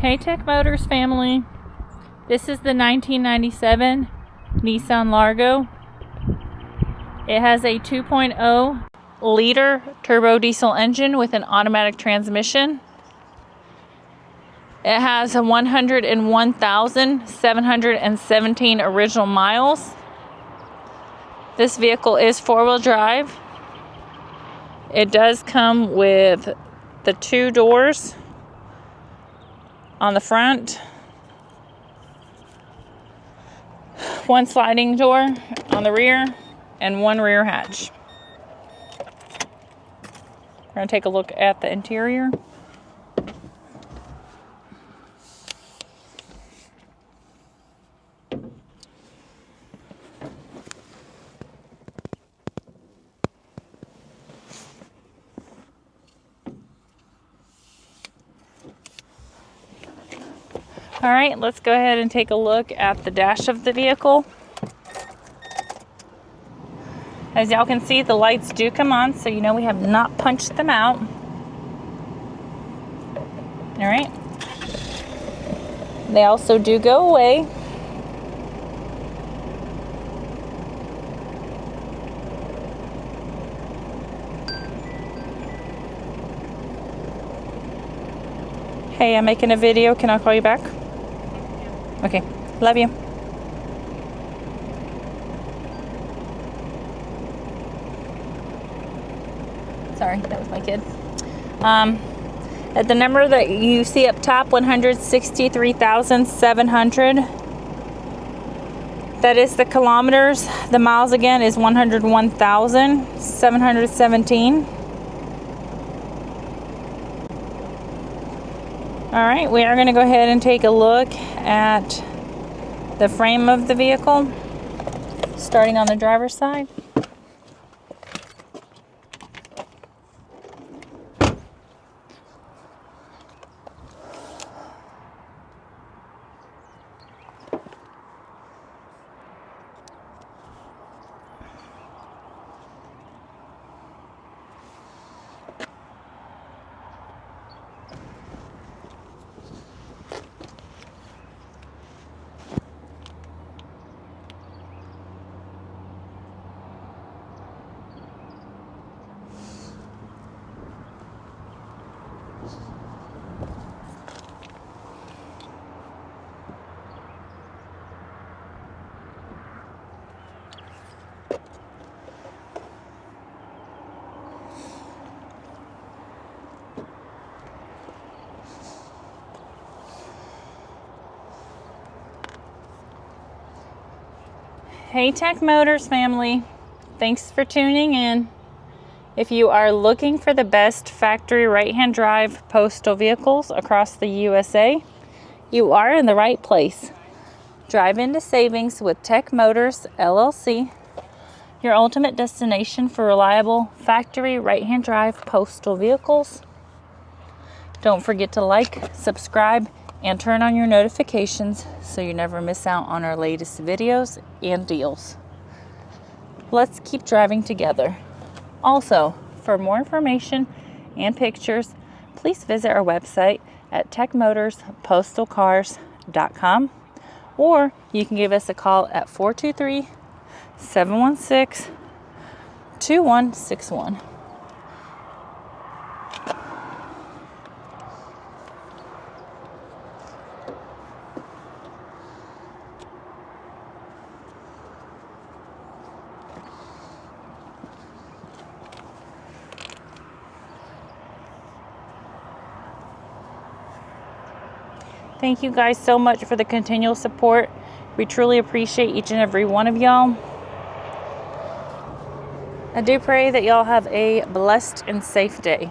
Hey Tech Motors family, this is the 1997 Nissan Largo. It has a 2.0 liter turbo diesel engine with an automatic transmission. It has 101,717 original miles. This vehicle is four-wheel drive. It does come with the 2 doors on the front, 1 sliding door on the rear, and 1 rear hatch. We're going to take a look at the interior. All right, let's go ahead and take a look at the dash of the vehicle. As y'all can see, the lights do come on, so you know we have not punched them out. All right. They also do go away. Hey, I'm making a video. Can I call you back? Okay, love you. Sorry, that was my kid. At the number that you see up top, 163,700. That is the kilometers. The miles again is 101,717. All right, we are going to go ahead and take a look at the frame of the vehicle, starting on the driver's side. Hey Tech Motors family, thanks for tuning in. If you are looking for the best factory right-hand drive postal vehicles across the USA, you are in the right place. Drive into savings with Tech Motors LLC, your ultimate destination for reliable factory right-hand drive postal vehicles. Don't forget to like, subscribe, and turn on your notifications so you never miss out on our latest videos and deals. Let's keep driving together. Also, for more information and pictures, please visit our website at techmotorspostalcars.com, or you can give us a call at 423-716-2161. Thank you guys so much for the continual support. We truly appreciate each and every one of y'all. I do pray that y'all have a blessed and safe day.